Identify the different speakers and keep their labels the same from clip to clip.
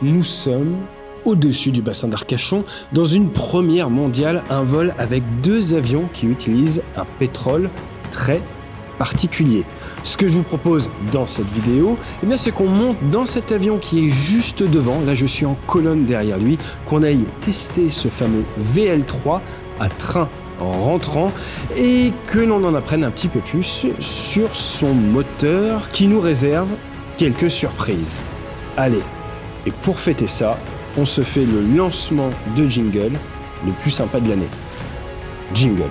Speaker 1: Nous sommes au-dessus du bassin d'Arcachon, dans une première mondiale, un vol avec 2 avions qui utilisent un pétrole très particulier. Ce que je vous propose dans cette vidéo, eh bien, c'est qu'on monte dans cet avion qui est juste devant, là je suis en colonne derrière lui, qu'on aille tester ce fameux VL3 à train en rentrant et que l'on en apprenne un petit peu plus sur son moteur qui nous réserve quelques surprises. Allez, et pour fêter ça, on se fait le lancement de jingle, le plus sympa de l'année. Jingle.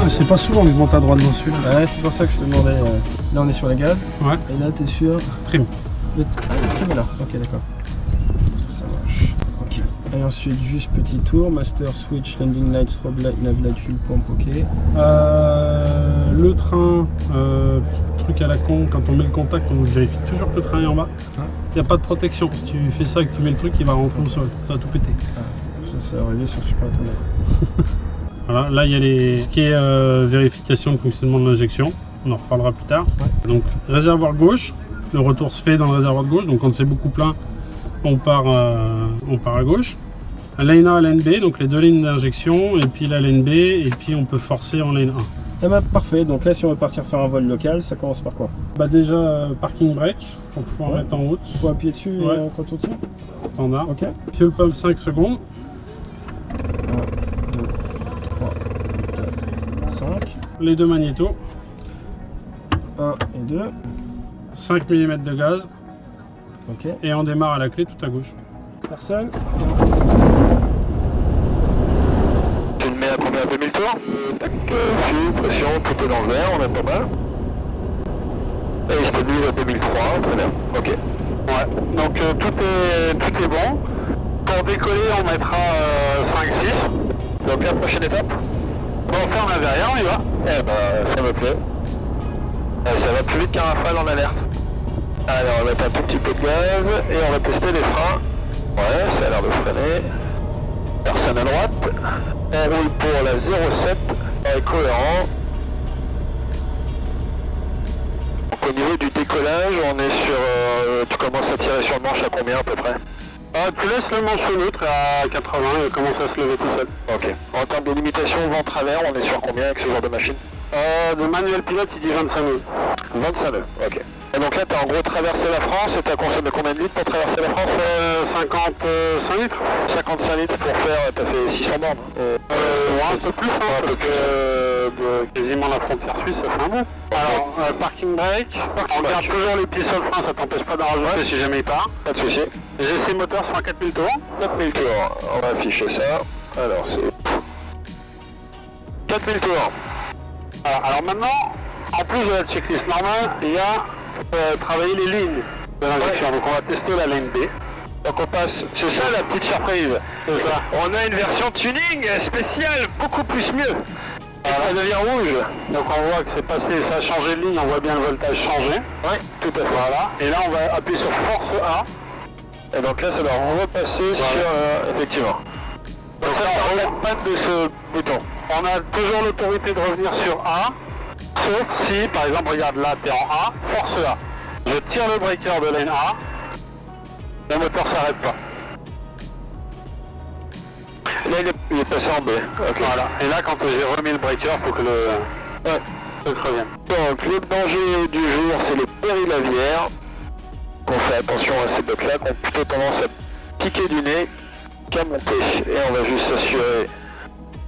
Speaker 2: C'est pas souvent que je monte à droite dans celui-là.
Speaker 3: Ouais, c'est pour ça que je te demandais. Là, on est sur les gaz.
Speaker 2: Ouais.
Speaker 3: Et là, t'es sur.
Speaker 2: Trim.
Speaker 3: Le trim est là. Ok, d'accord. Ça marche. Ok. Et ensuite, juste petit tour. Master switch, landing light, strobe light, nav light, fuel pump. Ok.
Speaker 2: Le train, petit truc à la con, quand on met le contact, on vérifie toujours que le train est en bas. Il n'y a pas de protection. Si tu fais ça et que tu mets le truc, il va rentrer au sol. Ça va tout péter.
Speaker 3: Ça va arriver sur Super Étonnant.
Speaker 2: Voilà, là il y a ce qui est vérification de fonctionnement de l'injection, on en reparlera plus tard. Ouais. Donc réservoir gauche, le retour se fait dans le réservoir de gauche, donc quand c'est beaucoup plein, on part à gauche. Lane A, lane B, donc les 2 lignes d'injection, et puis la lane B, et puis on peut forcer en lane 1.
Speaker 3: Eh ben, parfait, donc là si on veut partir faire un vol local, ça commence par quoi?
Speaker 2: Bah déjà parking brake, pour pouvoir mettre en route.
Speaker 3: Il faut appuyer dessus quand on tire?
Speaker 2: Standard.
Speaker 3: Ok.
Speaker 2: Fuel pump 5 secondes.
Speaker 3: 5.
Speaker 2: Les 2 magnétos.
Speaker 3: 1 et 2.
Speaker 2: 5 mm de gaz.
Speaker 3: Ok.
Speaker 2: Et on démarre à la clé tout à gauche.
Speaker 3: Personne.
Speaker 4: Tu le mets à combien? 2000 tours? Tac, fuel, pression, tout est dans le vert, on a pas mal. Et il stabilise à 2003, très bien. Ok. Ouais, donc tout est bon. Pour décoller, on mettra 5-6. Donc la prochaine étape. Bon, enfin, on avait rien, on y va. Eh ben, ça me plaît. Ça va plus vite qu'un rafale en alerte. Alors, on va mettre un tout petit peu de gaz et on va tester les freins. Ouais, ça a l'air de freiner. Personne à droite. On roule pour la 07. On est cohérent. Donc, au niveau du décollage, on est sur... tu commences à tirer sur le manche à combien à peu près?
Speaker 2: Tu laisses le manche neutre à 80 et il commence à se lever tout seul.
Speaker 4: Ok. En termes de limitation vent-travers, on est sur combien avec ce genre de machine?
Speaker 2: Le manuel pilote il dit 25 nœuds.
Speaker 4: 25 nœuds, ok. Et donc là, tu as en gros traversé la France et tu as consommé combien de litres pour traverser la France?
Speaker 2: 55 litres.
Speaker 4: 55 litres pour faire, tu as fait 600 bornes.
Speaker 2: Ouais, un peu plus, hein, parce que quasiment la frontière suisse, ça fait un bout. Alors, parking brake, on garde toujours les pieds sur le frein, ça t'empêche pas d'en rajouter si jamais il part.
Speaker 4: Pas de souci.
Speaker 2: GC moteur sur 4000 tours.
Speaker 4: 4000 tours, on va afficher ça. Alors, c'est 4000 tours.
Speaker 2: Alors maintenant, en plus de la checklist normale, il y a travailler les lignes de l'injection. Ouais. Donc on va tester la ligne B.
Speaker 4: Donc on passe, c'est ça la petite surprise.
Speaker 2: C'est ça.
Speaker 4: On a une version tuning spéciale, beaucoup plus mieux. Et ça devient rouge.
Speaker 2: Donc on voit que c'est passé, ça a changé de ligne, on voit bien le voltage changer.
Speaker 4: Oui, tout à fait.
Speaker 2: Voilà. Et là on va appuyer sur force A.
Speaker 4: Et donc là ça va repasser sur... effectivement. Donc ça ne relève pas de ce bouton.
Speaker 2: On a toujours l'autorité de revenir sur A. Sauf si, par exemple, regarde là, t'es en A, force A. Je tire le breaker de lane A, le moteur s'arrête pas.
Speaker 4: Là, il est passé en B. Okay.
Speaker 2: Voilà. Et là, quand j'ai remis le breaker, il faut que le truc revienne.
Speaker 4: Donc, le danger du jour, c'est les périlavières. On fait attention à ces blocs-là, qui ont plutôt tendance à piquer du nez qu'à monter. Et on va juste s'assurer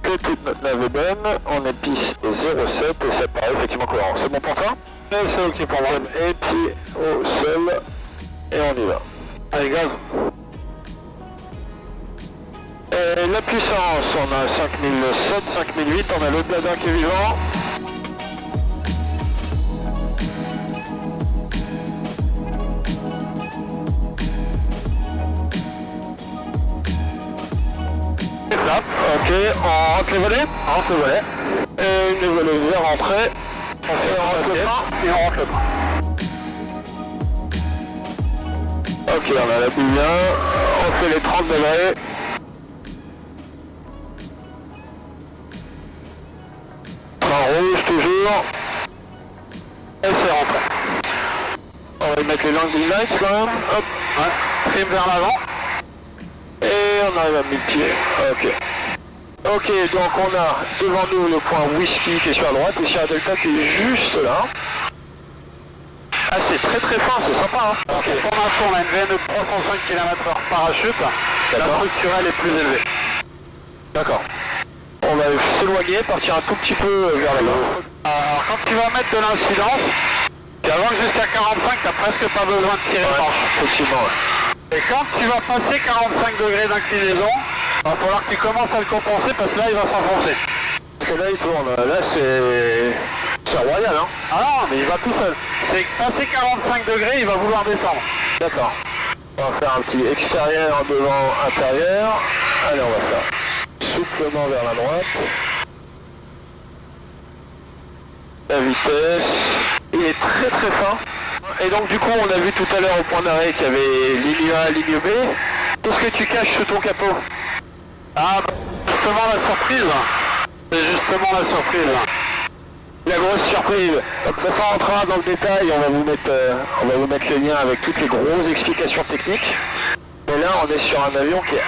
Speaker 4: que toute notre nave est bonne. On est piste 07 et ça paraît effectivement cohérent. C'est bon pour toi?
Speaker 2: C'est ok pour moi.
Speaker 4: Et puis au sol et on y va.
Speaker 2: Allez, gaz.
Speaker 4: la puissance, on a 5007, 5008, on a le bladin qui est vivant. Ok, on rentre les volets. On rentre les volets. Et les volets vers rentrer. On fait rentre le train et on rentre le train. Ok, on a la bille 1, on fait les 30 degrés. Train rouge toujours. Et c'est rentré. On va y mettre les landing lights quand même. Hop, ouais. Trim vers l'avant. Et on arrive à 1000 pieds. Ok. Ok, donc on a devant nous le point whisky qui est sur la droite et sur la delta qui est juste là. Ah, c'est très très fin, c'est sympa. Hein. Ok. Pour l'instant, on a une VN de 305 km/h parachute. La structurelle est plus élevée. D'accord. On va s'éloigner, partir un tout petit peu vers la gauche. Alors, quand tu vas mettre de l'incidence, tu vas voir que jusqu'à 45, tu n'as presque pas besoin de tirer manche. Effectivement, ouais. Et quand tu vas passer 45 degrés d'inclinaison, il va falloir que tu commences à le compenser parce que là il va s'enfoncer. Parce que là il tourne, là c'est royal hein. Ah non mais il va tout seul. C'est que passer 45 degrés il va vouloir descendre. D'accord. On va faire un petit extérieur devant intérieur. Allez on va faire souplement vers la droite. La vitesse. Il est très très fin. Et donc du coup on a vu tout à l'heure au point d'arrêt qu'il y avait ligne A, ligne B. Qu'est-ce que tu caches sous ton capot? Ah bah, justement la surprise. C'est justement la surprise. La grosse surprise. Donc ça rentrera dans le détail, on va vous mettre le lien avec toutes les grosses explications techniques. Et là on est sur un avion qui est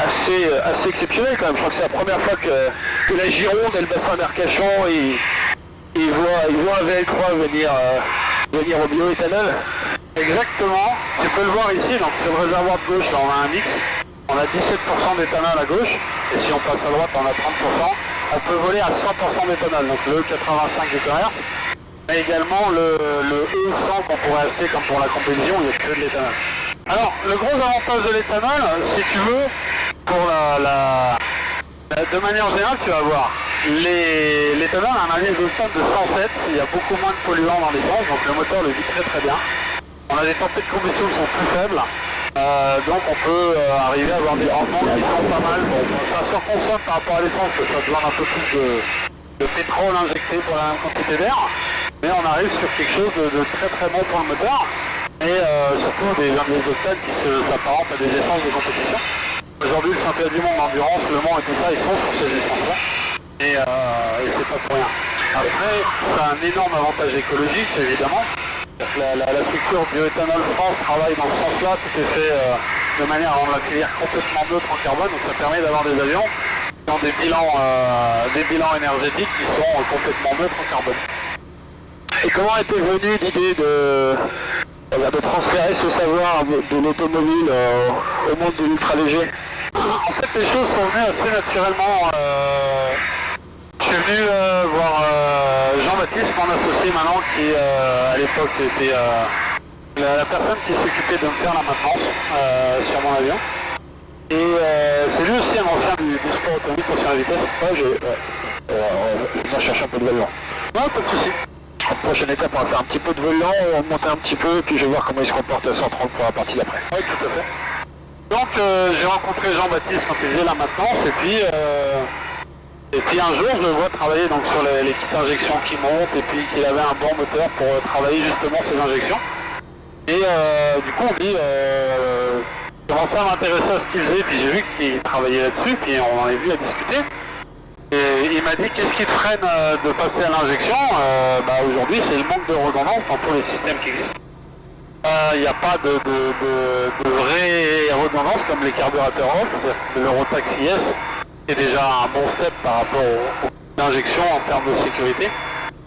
Speaker 4: assez exceptionnel quand même. Je crois que c'est la première fois que la Gironde et le bassin d'Arcachon ils voient un VL3 venir au bioéthanol. Exactement, tu peux le voir ici, donc c'est le réservoir de gauche, là on a un mix, on a 17% d'éthanol à gauche, et si on passe à droite on a 30%, on peut voler à 100% d'éthanol, donc le E85 GHz, mais également le E100 qu'on pourrait acheter comme pour la compétition, il n'y a que de l'éthanol. Alors, le gros avantage de l'éthanol, si tu veux, pour de manière générale, tu vas voir, l'éthanol a un indice d'octane de 107, il y a beaucoup moins de polluants dans l'essence, donc le moteur le vit très très bien. On a des tempêtes de combustion qui sont plus faibles, donc on peut arriver à avoir des rendements qui sont pas mal. Bon, ça surconsomme par rapport à l'essence, parce que ça demande un peu plus de pétrole injecté pour la même quantité d'air, mais on arrive sur quelque chose de très très bon pour le moteur, et surtout des indices d'octane qui s'apparentent à des essences de compétition. Aujourd'hui, le championnat du monde d'endurance, Le Mans et tout ça, ils sont sur ces essences-là, et c'est pas pour rien. Après, ça a un énorme avantage écologique, évidemment. La structure Bioéthanol France travaille dans ce sens-là, tout est fait de manière à rendre la filière complètement neutre en carbone, donc ça permet d'avoir des avions qui ont des bilans énergétiques qui sont complètement neutres en carbone. Et comment était venue l'idée de transférer ce savoir de l'automobile au monde de l'ultra-léger? En fait, les choses sont venues assez naturellement. Je suis venu voir Jean-Baptiste, mon associé maintenant, qui à l'époque était la personne qui s'occupait de me faire la maintenance sur mon avion. Et c'est lui aussi un ancien du sport automobile pour sur la vitesse. On va chercher un peu de vol lent. Ouais, pas de soucis. La prochaine étape, on va faire un petit peu de vol lent, on va monter un petit peu, puis je vais voir comment il se comporte à 130 pour la partie d'après. Oui, tout à fait. Donc j'ai rencontré Jean-Baptiste quand il faisait la maintenance, et puis un jour je le vois travailler donc, sur les kits d'injection qui montent, et puis qu'il avait un bon moteur pour travailler justement ces injections. Et du coup on dit, commençait à m'intéresser à ce qu'il faisait, puis j'ai vu qu'il travaillait là-dessus, puis on en est venu à discuter. Et il m'a dit qu'est-ce qui te freine de passer à l'injection? Aujourd'hui c'est le manque de redondance dans tous les systèmes qui existent. Il n'y a pas de vraie redondance comme les carburateurs off, l'Eurotax IS est déjà un bon step par rapport aux injections en termes de sécurité.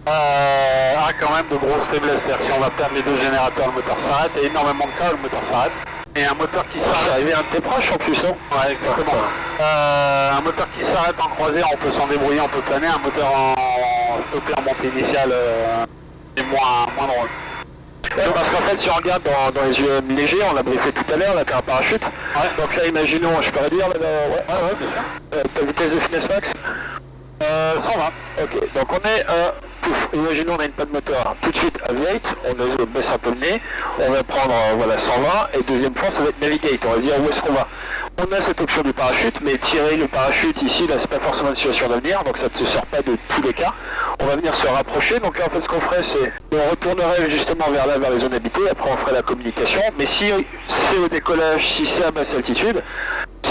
Speaker 4: A quand même de grosses faiblesses, c'est-à-dire si on va perdre les deux générateurs, le moteur s'arrête, et énormément de cas, le moteur s'arrête. Et un moteur qui s'arrête... C'est arrivé un de tes proches en plus, non? Ouais, exactement. Un moteur qui s'arrête en croisière, on peut s'en débrouiller, on peut planer. Un moteur en stoppé en montée initiale, c'est moins drôle. Parce qu'en fait, si on regarde dans les ULM légers, on l'a briefé tout à l'heure, là, t'as un parachute. Ouais. Donc là, imaginons, je peux redire, là, ouais, bien sûr. Ta vitesse de finesse max 120. Ok, donc on est, imaginons on a une panne moteur, tout de suite aviate, on baisse un peu le nez, on va prendre voilà 120, et deuxième point ça va être navigate, on va dire où est-ce qu'on va. On a cette option du parachute, mais tirer le parachute ici, là c'est pas forcément une situation d'avenir, donc ça ne se sort pas de tous les cas. On va venir se rapprocher, donc là en fait ce qu'on ferait c'est, on retournerait justement vers les zones habitées, après on ferait la communication, mais si c'est au décollage, si c'est à basse altitude,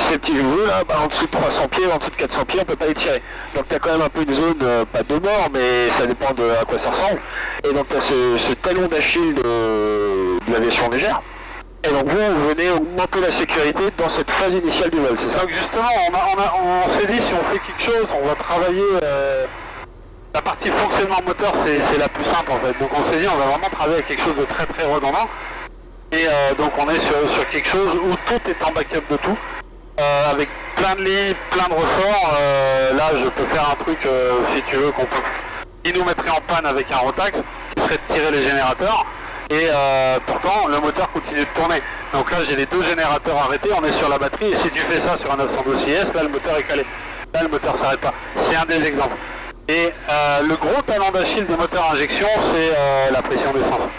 Speaker 4: ces petits joueurs là, en dessous de 300 pieds, en dessous de 400 pieds, on peut pas les tirer. Donc tu as quand même un peu une zone, pas de mort, mais ça dépend de à quoi ça ressemble. Et donc tu as ce talon d'Achille de l'aviation légère. Et donc vous venez augmenter la sécurité dans cette phase initiale du vol, c'est ça?
Speaker 2: Donc justement, on s'est dit si on fait quelque chose, on va travailler... la partie fonctionnement moteur, c'est la plus simple en fait. Donc on s'est dit on va vraiment travailler avec quelque chose de très très redondant. Et donc on est sur quelque chose où tout est en backup de tout. Avec plein de lignes, plein de ressorts, là je peux faire un truc si tu veux qui nous mettrait en panne avec un Rotax, qui serait de tirer les générateurs, et pourtant le moteur continue de tourner. Donc là j'ai les deux générateurs arrêtés, on est sur la batterie, et si tu fais ça sur un 912 IS, là le moteur est calé, là le moteur s'arrête pas. C'est un des exemples. Et le gros talon d'Achille des moteurs à injection, c'est la pression d'essence.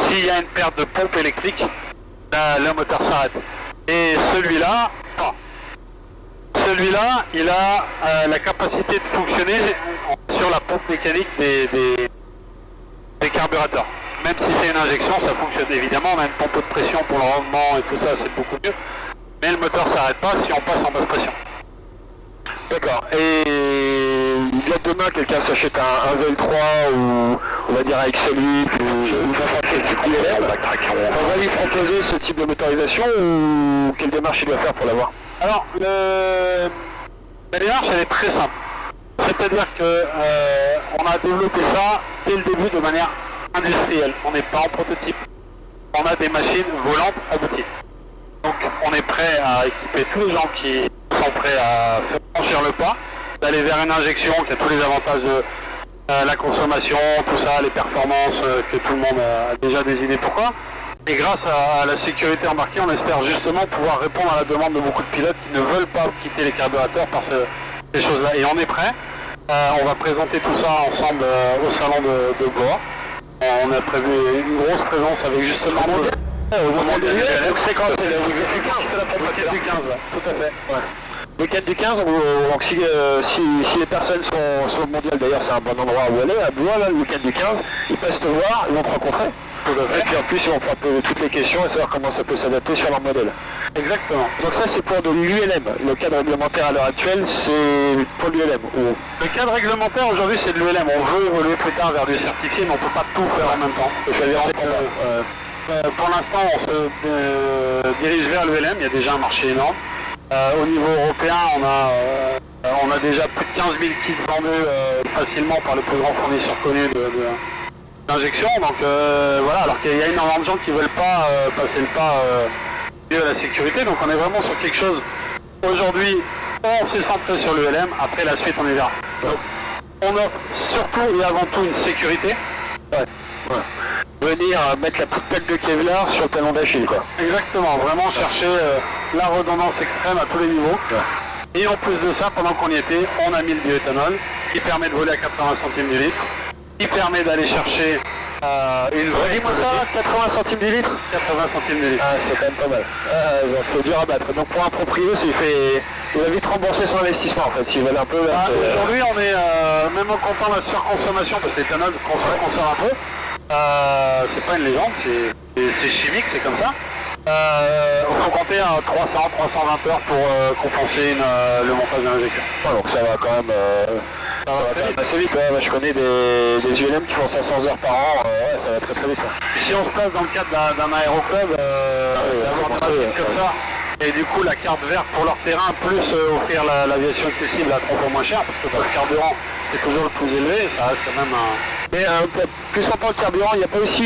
Speaker 2: S'il y a une perte de pompe électrique, là, le moteur s'arrête. Et celui-là, il a la capacité de fonctionner sur la pompe mécanique des carburateurs. Même si c'est une injection, ça fonctionne évidemment. On a une pompe de pression pour le rendement et tout ça, c'est beaucoup mieux. Mais le moteur s'arrête pas si on passe en basse pression.
Speaker 4: D'accord. Et là demain, quelqu'un s'achète un VL3 ou on va dire avec celui ou on va lui proposer ce type de motorisation ou quelle démarche il doit faire pour l'avoir?
Speaker 2: Alors, la démarche elle est très simple. C'est-à-dire que on a développé ça dès le début de manière industrielle. On n'est pas en prototype. On a des machines volantes abouties. Donc on est prêt à équiper tous les gens qui sont prêts à faire franchir le pas, d'aller vers une injection qui a tous les avantages de la consommation, tout ça, les performances que tout le monde a déjà désigné pourquoi. Et grâce à la sécurité embarquée, on espère justement pouvoir répondre à la demande de beaucoup de pilotes qui ne veulent pas quitter les carburateurs par ces choses-là. Et on est prêt. On va présenter tout ça ensemble au salon de Goa. On a prévu une grosse présence avec justement...
Speaker 4: Au moment de donc c'est quand c'est le week-end du 15, c'est la première du 15, ouais. Tout à fait. Ouais. Le week-end du 15, donc si les personnes sont au mondial, d'ailleurs c'est un bon endroit où aller, à Blois, là, le week-end du 15, ils passent te voir, ils vont te rencontrer. Et puis en plus ils vont pouvoir poser toutes les questions et savoir comment ça peut s'adapter sur leur modèle.
Speaker 2: Exactement.
Speaker 4: Donc ça c'est pour de l'ULM. Le cadre réglementaire à l'heure actuelle c'est pour l'ULM.
Speaker 2: Le cadre réglementaire aujourd'hui c'est de l'ULM. On veut évoluer plus tard vers du certifié mais on ne peut pas tout faire en même temps. Pour l'instant on se dirige vers l'ULM, il y a déjà un marché énorme. Au niveau européen on a déjà plus de 15 000 kits vendus facilement par le plus grand fournisseur connu d'injection, donc voilà, alors qu'il y a énormément de gens qui ne veulent pas passer le pas lié à la sécurité, donc on est vraiment sur quelque chose, aujourd'hui on s'est centré sur l'ULM, après la suite on y verra. Donc, on offre surtout et avant tout une sécurité.
Speaker 4: Ouais. Venir mettre la petite pelle de Kevlar sur le talon d'Achille quoi.
Speaker 2: Exactement, vraiment chercher la redondance extrême à tous les niveaux. Ouais. Et en plus de ça, pendant qu'on y était, on a mis le bioéthanol qui permet de voler à 80 centimes du litre, qui permet d'aller chercher une vraie...
Speaker 4: Dis-moi ça, 80 centimes du litre
Speaker 2: 80 centimes du litre.
Speaker 4: Ah, c'est quand même pas mal. C'est dur à battre. Donc pour un proprio, il va vite rembourser son investissement en fait, s'il veut un peu...
Speaker 2: Aujourd'hui, on est, même en comptant la surconsommation, parce que l'éthanol consomme un peu, c'est pas une légende, c'est chimique, c'est comme ça. Il faut compter à 300-320 heures pour compenser le montage de l'injection.
Speaker 4: Donc ça va quand même... Ça va assez vite, ouais. Je connais des ULM qui font 500 heures par an, ouais, ça va très très vite.
Speaker 2: Et si on se place dans le cadre d'un aéroclub, comme ça, et du coup la carte verte pour leur terrain, plus offrir l'aviation accessible à 3 fois moins cher, parce que le carburant c'est toujours le plus élevé, ça reste quand même un...
Speaker 4: Et plus on parle de carburant, il n'y a pas aussi,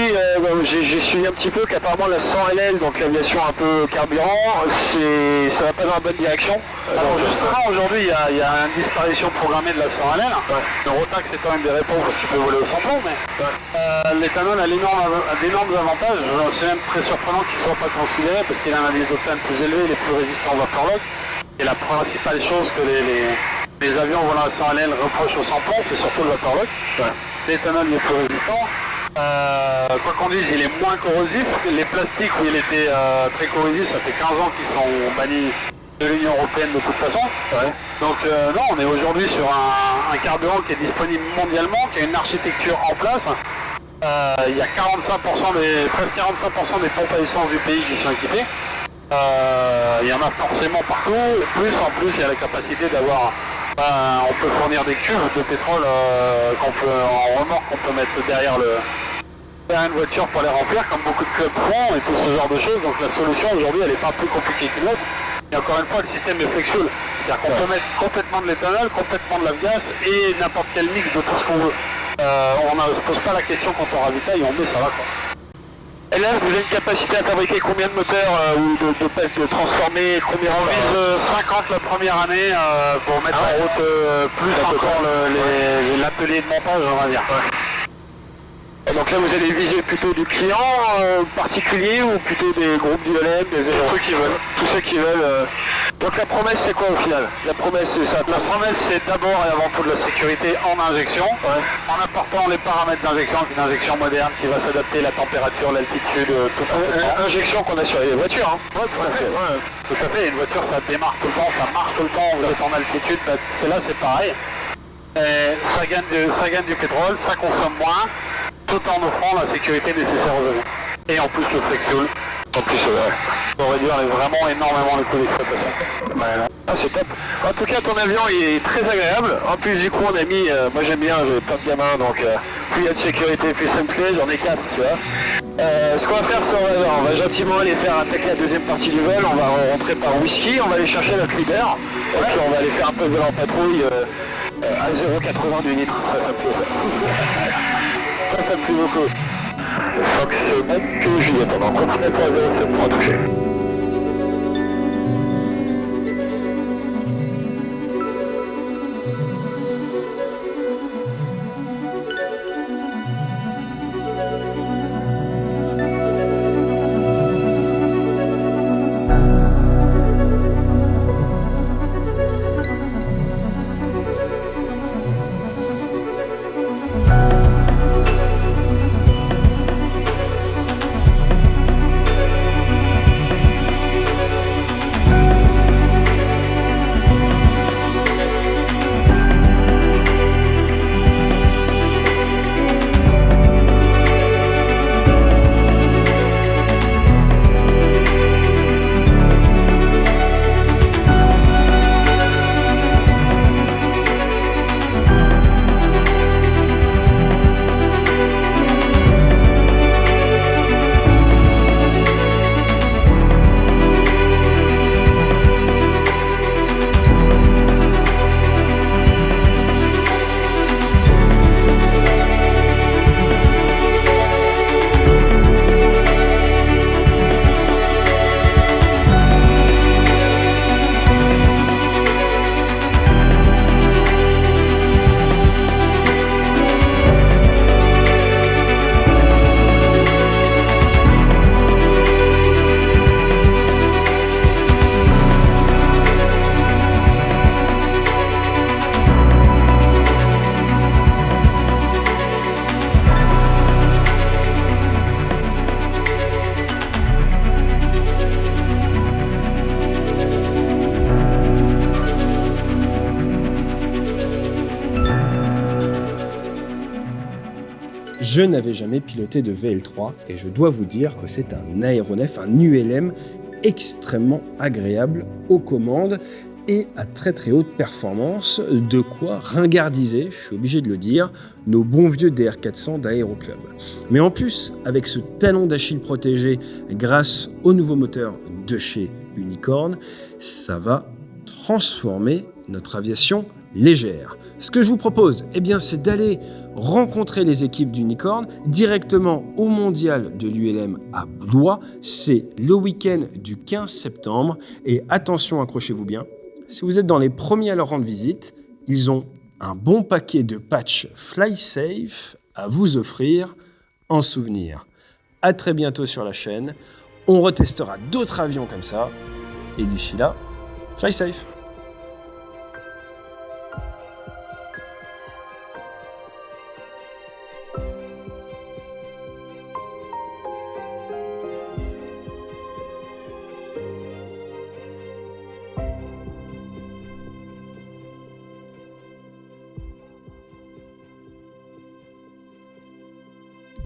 Speaker 4: j'ai suivi un petit peu qu'apparemment la 100LL, donc l'aviation un peu carburant, ça va pas dans la bonne direction.
Speaker 5: Alors justement, aujourd'hui, il y a une disparition programmée de la 100LL.
Speaker 4: Ouais.
Speaker 5: Le Rotax c'est quand même des réponses parce qu'il peut voler au sans-plomb, mais l'éthanol a d'énormes avantages. C'est même très surprenant qu'il ne soit pas considéré parce qu'il a un indice d'octane plus élevé, il est plus résistant au vapor-lock. Et la principale chose que les avions volant à 100LL reprochent au sans-plomb, c'est surtout le vapor-lock.
Speaker 4: Ouais.
Speaker 5: L'éthanol est plus résistant. Quoi qu'on dise, il est moins corrosif. Les plastiques où il était très corrosif, ça fait 15 ans qu'ils sont bannis de l'Union Européenne de toute façon.
Speaker 4: Ouais.
Speaker 5: Donc non, on est aujourd'hui sur un carburant qui est disponible mondialement, qui a une architecture en place. Il y a presque 45% des pompes à essence du pays qui sont équipées. Il y en a forcément partout. En plus, il y a la capacité d'avoir... on peut fournir des cuves de pétrole en remorque qu'on peut mettre derrière une voiture pour les remplir, comme beaucoup de clubs font et tout ce genre de choses. Donc la solution aujourd'hui, elle n'est pas plus compliquée qu'une autre. Et encore une fois, le système est flexible. C'est-à-dire qu'on peut mettre complètement de l'éthanol, complètement de l'avgas et n'importe quel mix de tout ce qu'on veut. On ne se pose pas la question quand on ravitaille, on met, ça va quoi.
Speaker 4: Et là, vous avez une capacité à fabriquer combien de moteurs ou de transformer combien?
Speaker 5: On vise 50 la première année pour mettre en route plus encore l'atelier de montage, on va dire.
Speaker 4: Ouais. Et donc là, vous allez viser plutôt du client particulier ou plutôt des groupes d'ULM,
Speaker 5: Tous ceux qui veulent.
Speaker 4: Tous ceux qui veulent. Donc la promesse, c'est quoi au final? La promesse, c'est ça.
Speaker 5: La promesse, c'est d'abord et avant tout de la sécurité en injection,
Speaker 4: Ouais.
Speaker 5: en apportant les paramètres d'injection, une injection moderne qui va s'adapter à la température, l'altitude, tout ça.
Speaker 4: Injection qu'on a sur les voitures. Hein.
Speaker 5: Ouais, tout à fait.
Speaker 4: Ouais.
Speaker 5: Tout à fait. Une voiture, ça démarre tout le temps, ça marche tout le temps, vous êtes en altitude, c'est pareil. Et ça gagne du pétrole, ça consomme moins, tout en offrant la sécurité nécessaire aux avions. Et en plus le flex fuel.
Speaker 4: En plus,
Speaker 5: Pour réduire vraiment énormément les coûts d'exploitation.
Speaker 4: Voilà. Ah, c'est top. En tout cas, ton avion il est très agréable. En plus, du coup, on a mis, moi j'aime bien, j'ai plein de gamins, donc plus il y a de sécurité, plus ça me plaît. J'en ai 4, tu vois. Ce qu'on va faire, c'est on va gentiment aller faire attaquer la deuxième partie du vol. On va rentrer par whisky, on va aller chercher notre leader. Et puis on va aller faire un peu de vol en patrouille à 0,80 du litre. Ça me plaît. Ça me plaît beaucoup. Fox Mike Juliette, on va continuer pour 07 pour toucher.
Speaker 1: Je n'avais jamais piloté de VL3 et je dois vous dire que c'est un aéronef, un ULM extrêmement agréable aux commandes et à très très haute performance, de quoi ringardiser, je suis obligé de le dire, nos bons vieux DR400 d'Aéroclub. Mais en plus, avec ce talon d'Achille protégé grâce au nouveau moteur de chez Unicorn, ça va transformer notre aviation légère. Ce que je vous propose, c'est d'aller rencontrer les équipes d'Unicorn directement au mondial de l'ULM à Blois. C'est le week-end du 15 septembre. Et attention, accrochez-vous bien, si vous êtes dans les premiers à leur rendre visite, ils ont un bon paquet de patchs FlySafe à vous offrir en souvenir. À très bientôt sur la chaîne. On retestera d'autres avions comme ça. Et d'ici là, FlySafe.